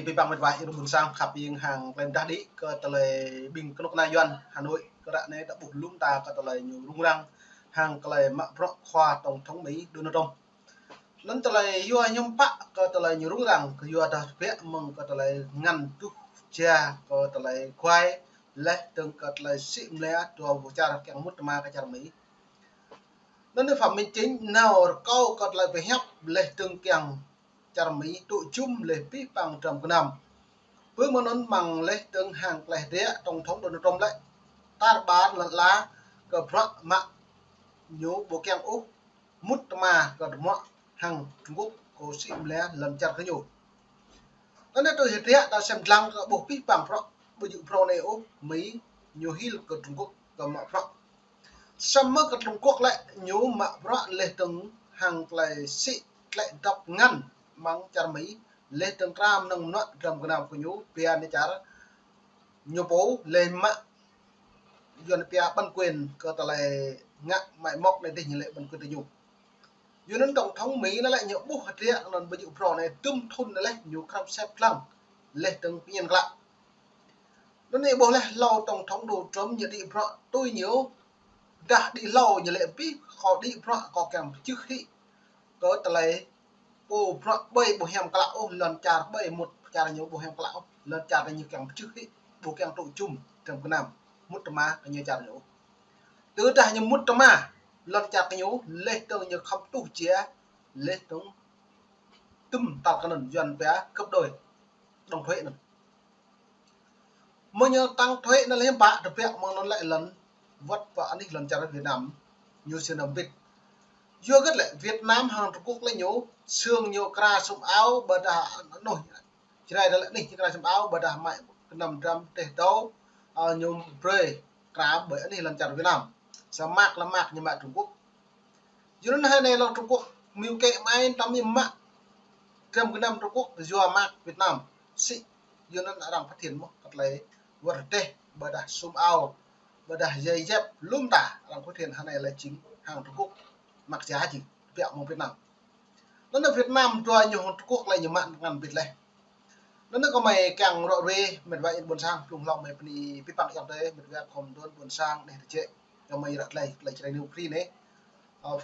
bị bằng một vài buồn sang khắp yên hàng lên đá đi cơ tờ lệ bình cơ na yuan Hà Nội cơ đã này đã buộc lúng ta cơ tờ lệ nhiều rung răng hàng cơ lệ mạng pro khoa tổng thống Mỹ Donald Trump lần tờ lệ yua nhom bạ cơ tờ lệ nhiều rung răng cơ yua đã vẽ mừng cơ tờ lệ ngăn tu cha cơ tờ lệ khoai lệ từng cơ tờ lệ xịn lệ đồ vụ cha kẹng mút ma cái cha Mỹ nên phẩm minh chính nào câu cơ tờ lệ về hấp lệ từng kẹng cha Mỹ tụ chung lệ pi bằng trầm cái nằm với món ăn bằng lấy từng hàng lẻ đĩa tổng thống Donald Trump lấy ta bán lần lá cờ phật mạng nhú bộ keng úc mút mà cờ mọ hàng Trung Quốc có xịn lẻ lần chặt cái nhủ đó nên tôi hiện đĩa ta xem lăng bộ pi bằng phật bây giờ pro này úc Mỹ nhiều hi cờ Trung Quốc cờ mọ phật xem mất cờ Trung Quốc lại nhú mạ phật lấy từng hàng lẻ xịn lại đọc ngăn mang chặt Mỹ lên từng ram nông nọ trầm cái nào của nhú pia này chả nhú bố lên mạ dọn pia ban quyền cơ ta lại ngạ mại mọc này để nhìn lệ ban quyền tự nhú dọn đến tổng thống Mỹ nó lại nhú bút hạt rịa nó bây giờ pro này tum thun này nhú khăm xếp lăng lên từng nhân lạ nó này bố lại lâu tổng thống đồ Trump như đi pro tôi nhớ đã đi lâu như lệ biết khó đi pro có kèm trước khi cơ ta lại bộ bay bộ hẻm cạo lần chả bay một chả nhiều bộ hẻm cạo lần chả là như càng trước khi bộ càng tụ chung trong cái nào mút ma như chả nhiều từ đây như mút ma lần chả cái nhiều lên từ như không tụ chia lên từ tum tạo cái lần dần bé cấp đôi đồng thuế này mới nhớ tăng thuế nó lên bạ được việc mà nó lại lần vất vả đi lần chả ở Việt Nam như xưa năm Việt chưa kết lại Việt Nam hàng Trung Quốc lấy nhố xương nhiều kra sum áo bờ đà nổi chỉ này là này kra sum áo bờ đà mại 500 để đâu nhiều pre kra bởi này lần chặt Việt Nam sao mạc là mạc như mạc Trung Quốc dưới nó hai này là Trung Quốc miêu kệ mai tắm như mạc trong cái năm Trung Quốc vừa mạc Việt Nam sĩ dưới nó đã đang phát triển một cách lấy vật tê bờ đà sum áo bờ đà dây dép lum tả đang phát triển hai này là chính hàng Trung Quốc mặc giá chỉ vẹo một Việt Nam nó là Việt Nam rồi nhiều Trung Quốc lại nhiều mạng ngàn Việt này nó có mày càng rõ về mình vậy buồn sang cùng lòng mày đi bị bằng trong đấy mình ra còn luôn buồn sang để chơi cho mày đặt lại chơi new free đấy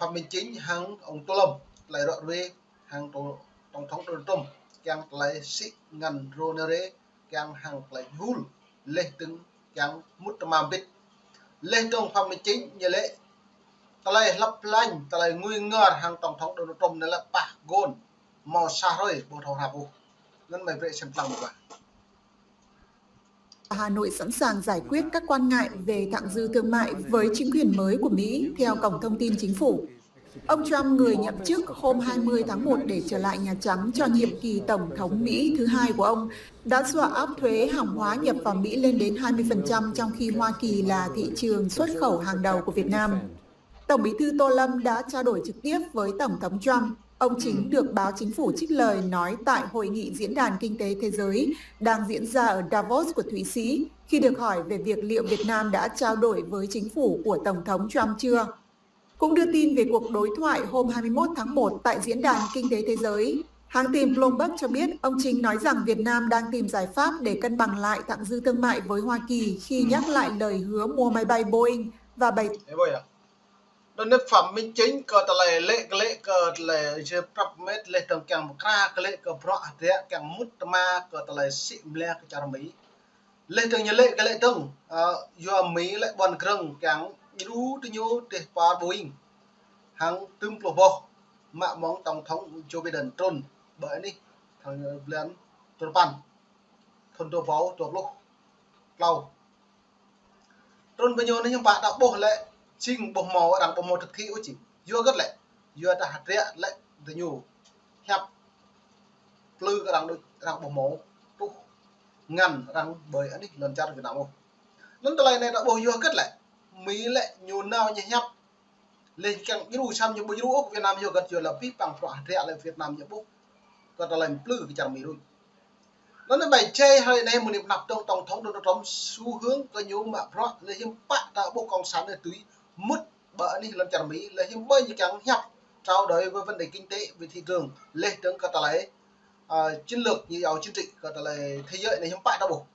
phạm minh chính hàng ông Tô Lâm lại rõ về hàng tổng thống Donald Trump càng lại sĩ ngàn ronere càng hàng lại hul lên từng càng mút mà biết lên trong phạm minh chính như lệ ta lại lấp lánh ta lại nguy ngờ hàng tổng thống Donald Trump này là bạc gôn màu xa rồi bộ thầu hạp vụ nên mày vệ xem lòng một bạn Hà Nội sẵn sàng giải quyết các quan ngại về thặng dư thương mại với chính quyền mới của Mỹ, theo Cổng Thông tin Chính phủ. Ông Trump người nhậm chức hôm 20 tháng 1 để trở lại Nhà Trắng cho nhiệm kỳ Tổng thống Mỹ thứ hai của ông, đã dọa áp thuế hàng hóa nhập vào Mỹ lên đến 20% trong khi Hoa Kỳ là thị trường xuất khẩu hàng đầu của Việt Nam. Tổng Bí thư Tô Lâm đã trao đổi trực tiếp với Tổng thống Trump. Ông chính được báo chính phủ trích lời nói tại Hội nghị Diễn đàn Kinh tế Thế giới đang diễn ra ở Davos của Thụy Sĩ khi được hỏi về việc liệu Việt Nam đã trao đổi với chính phủ của Tổng thống Trump chưa. Cũng đưa tin về cuộc đối thoại hôm 21 tháng 1 tại Diễn đàn Kinh tế Thế giới. Hãng tin Bloomberg cho biết ông chính nói rằng Việt Nam đang tìm giải pháp để cân bằng lại thặng dư thương mại với Hoa Kỳ khi nhắc lại lời hứa mua máy bay Boeing và bày nên nước phẩm minh chính cơ ta lệ cơ lệ chế prap met lệ tầng càng một kra cơ lệ cơ pro thế càng mút ma cơ ta lệ xịn lệ cái chả Mỹ lệ tầng như lệ cái lệ tầng do Mỹ lệ bòn kreng càng đu tự nhú để qua Boeing hàng tüm pro bo mạ mong tổng thống Joe Biden trôn bởi đi thằng lên trôn pan thôn đồ báo đồ lúc lâu trôn bây giờ nên những bạn đã bỏ lệ chính bộ màu đằng bộ màu thực thi của chị vừa rất lệ vừa đã hạt rẽ lệ từ nhiều hẹp lư cái đằng bộ màu tu ngăn đằng bởi anh đi lần chặt Việt Nam không lần tới này đã bộ vừa rất lệ Mỹ lệ nhiều nào như hẹp lên càng như đủ xăm như bộ như Việt Nam vừa gần vừa là phí bằng hạt rẽ lại Việt Nam như bộ còn ta làm lư cái chẳng Mỹ rồi nó là bài chơi hay này một niệm nạp trong tổng thống Donald Trump xu hướng có nhiều mà rõ là hiếm bạn đã bộ cộng sản để túi mất bởi đi lần chặt Mỹ là hiếm bao nhiêu chẳng hẹp trao đổi với vấn đề kinh tế về thị trường lên tướng cả lấy chiến lược như giàu chính trị có thể là thế giới này không phải đâu bộ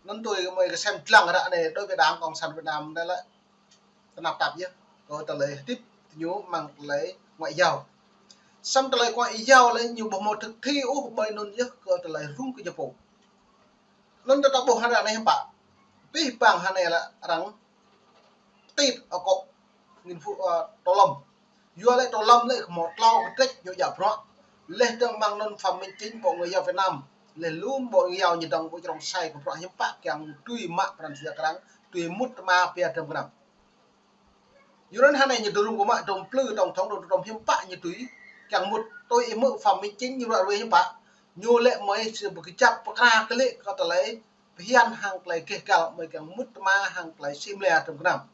nên tôi mới xem lăng ra này đối với đảng cộng sản Việt Nam đây là nạp tạp nhé có thể là tiếp nhớ mang lấy ngoại giao xong tới ngoại giao lấy nhiều bộ một thực thi ố bởi nôn nhớ có thể là rung cái nhập bộ nên ta bộ hai này không phải vì bằng hai này là rằng tít ở cột nghìn phụ tổ lâm vua lại tổ lâm lại một lo trách nhiều giả rõ lên tương mang nôn phẩm minh chính bộ người giàu Việt Nam lên luôn bộ người giàu như đồng bộ trong sai của họ hiếm bạc càng tùy mạng phần sự càng tùy mút ma phía trong cái nào dù đến hai này như tôi luôn có mạng trong plư tổng thống đồng hiếm bạc như tùy càng một tôi mượn phẩm minh chính như loại hiếm bạc nhu lệ mới sự một cái chấp ra cái lệ có thể lấy hiền hàng lại kể cả mới càng mút ma hàng lại sim lè trong cái nào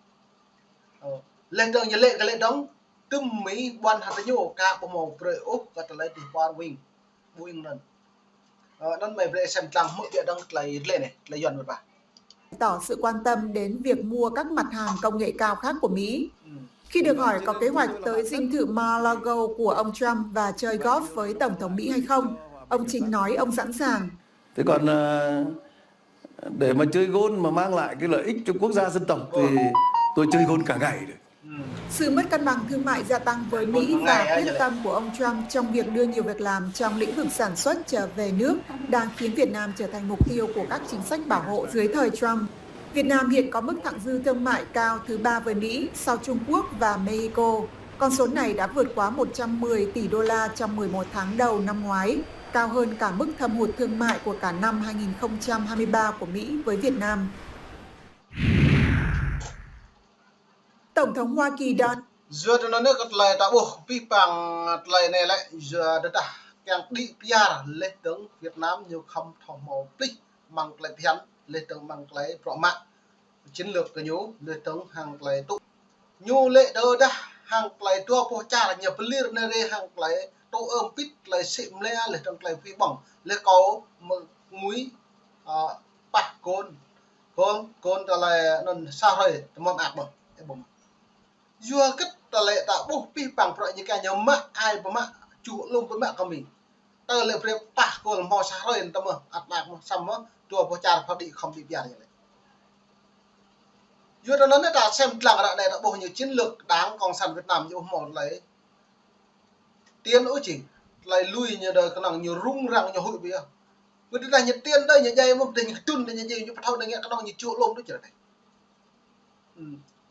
lên tương như lệ cái lệ đóng tùm mỹ quan hạt nhô cả bộ màu trời úc có thể lấy đi qua wing nên nên mày về xem làm mỗi việc đang lấy lên này lấy dọn một bà tỏ sự quan tâm đến việc mua các mặt hàng công nghệ cao khác của Mỹ. Khi được hỏi có kế hoạch tới dinh thự Mar-a-Lago của ông Trump và chơi golf với Tổng thống Mỹ hay không, ông Chính nói ông sẵn sàng. Thế còn để mà chơi golf mà mang lại cái lợi ích cho quốc gia dân tộc thì tôi chơi golf cả ngày được. Sự mất cân bằng thương mại gia tăng với Mỹ và quyết tâm của ông Trump trong việc đưa nhiều việc làm trong lĩnh vực sản xuất trở về nước đang khiến Việt Nam trở thành mục tiêu của các chính sách bảo hộ dưới thời Trump. Việt Nam hiện có mức thặng dư thương mại cao thứ 3 với Mỹ sau Trung Quốc và Mexico. Con số này đã vượt quá 110 tỷ đô la trong 11 tháng đầu năm ngoái, cao hơn cả mức thâm hụt thương mại của cả năm 2023 của Mỹ với Việt Nam. Tổng thống Hoa Kỳ Donald giờ nó nước lại đã buộc pi bằng lại này lại giờ đã càng đi PR lên tướng Việt Nam nhiều không thòng màu tích mang lại phiền lên tướng mang lại rõ mạng chiến lược cái nhú lên tướng hàng lại tụ nhu lệ đơ đã hàng lại tua po cha là nhập lir này hàng lại tô ôm pít lại xịm le lên tướng lại phi bỏng lên có mũi bạc côn cho lại nó sao rồi mong ạc bỏng dua kết tale tak buh pi pang pro như cả nhóm mắc ai mà chủ luôn với mắc của mình tơ lệ phải pa cô mò sa rồi tâm mà ắt mạc mà xong á tua po cha phải đi không bị bịa như vậy dua đó nó đã xem làng này đã bộ nhiều chiến lược đáng cộng sản Việt Nam như một lấy tiền ối chỉ lại lui như đời cái năng nhiều rung răng nhiều hội bây giờ người ta nhận tiền đây như vậy một tình chun như gì như thâu này nghe cái năng như chủ luôn đó chứ này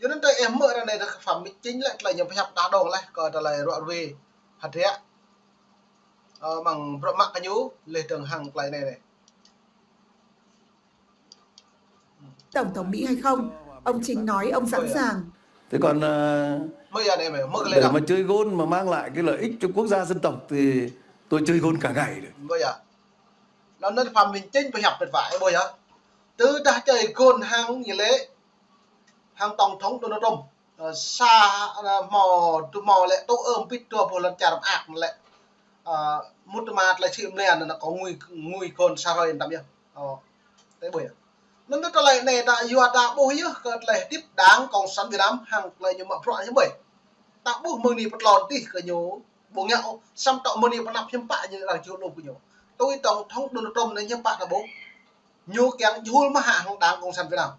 cho nên đây em mở ra này là phẩm chính lại nhập nhập đá đồng lại còn là loại về hạt thế bằng mắc cái nhú lề tường hàng lại này. Tổng thống Mỹ hay không, ông Chính nói ông sẵn sàng. Thế còn để mà chơi golf mà mang lại cái lợi ích cho quốc gia dân tộc thì tôi chơi golf cả ngày được. Bây giờ nó phẩm chính phải nhập được vải bây giờ từ đã chơi golf hàng như lễ hàng tổng thống Donald Trump xa mò lại tô ôm pít tua một lần chạm ạc lại một mặt lại chịu nè nó có mùi cồn xa rồi tạm biệt thế bởi nó rất là này đã vừa đã bố hiếu lại tiếp đáng còn sẵn Việt Nam hàng lại nhiều mạng rõ như vậy tạo bố mừng đi một lòn đi cái nhố bố nghèo xăm tạo mừng đi một năm hiếm bạ như là chỗ đồ của nhố tôi tổng thống Donald Trump này hiếm bạ là bố nhố kén vui mà hạ hàng đáng còn sẵn Việt Nam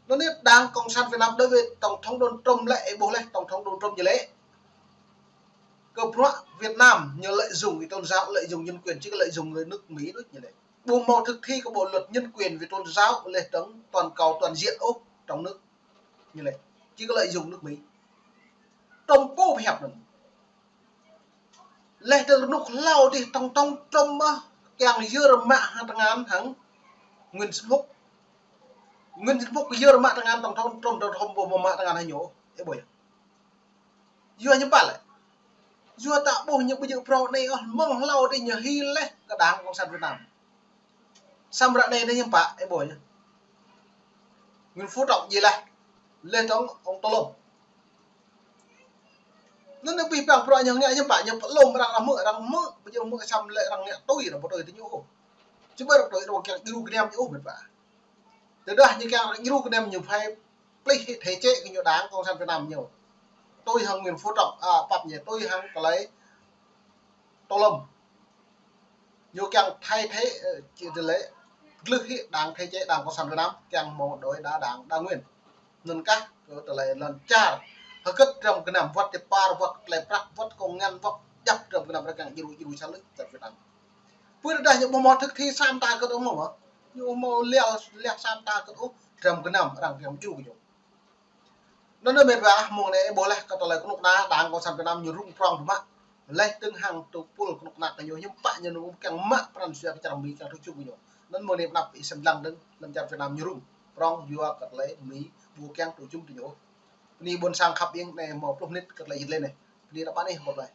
nó biết đang cộng sản Việt Nam đối với tổng thống Donald Trump lại bố lại tổng thống Donald Trump như lễ cơ Việt Nam nhờ lợi dụng cái tôn giáo lợi dụng nhân quyền chứ lợi dụng người nước Mỹ đó như lễ bộ một thực thi của bộ luật nhân quyền về tôn giáo lệ tống toàn cầu toàn diện úc trong nước như lễ chứ có lợi dụng nước Mỹ trong bố hẹp nữa lệ từ lúc lâu thì tổng thống Trump càng dưa mạ hàng ngàn tháng Nguyên Sinh Phúc giờ mà tangan tổng thống bộ mà tangan hay nhổ thế boy giờ như bạn lại giờ tạo bộ như bây giờ pro này mong lâu đi nhờ hi lẽ cả đảng cộng sản Việt Nam xong ra đây như bạn thế boy Nguyên Phú Trọng gì lại lên trong ông Tô Lâm nó được bị bằng pro như nghe như bạn như lông đang mơ bây giờ mơ xong lại đang nghe tôi là một đời thế nhổ chứ bây giờ tôi đồ kẹt yêu cái em nhổ biệt vả từ đó như cái như cái em nhiều phải play thể chế cái nhiều đáng cộng sản Việt Nam nhiều tôi hàng Nguyên Phú Trọng bập nhỉ tôi hàng cái lấy Tô Lâm nhiều càng thay thế chỉ từ lấy lực hiện đang thay chế đang có sẵn Việt Nam càng một đối đa nguyên nên các có từ lấy lần cha họ cất trong cái nằm vật thì pa vật lại prak vật công ngăn vật chấp trong cái nằm ra càng jiru sáng lực tại Việt Nam vừa đây những món thực thi sam ta có đúng không ạ nhưng mà leo sam ta có đúng trong cái nằm đang trong jiru cái nó mệt vả mong này boleh kata lai kunuk na đang có sẵn Việt Nam nhiều rung prong mà lai từng hàng tụ pul kunuk na nhiều nhưng pak như nó càng mak peran sudah bicara mi càng tujuh punya dan mau nep nap isem lang dan lancar Việt Nam nhiều rung prong jua kata lai mi bu càng tujuh punya ini bon sang khap yang này mau 10 menit kata lai lên này ini dapat nih buat lai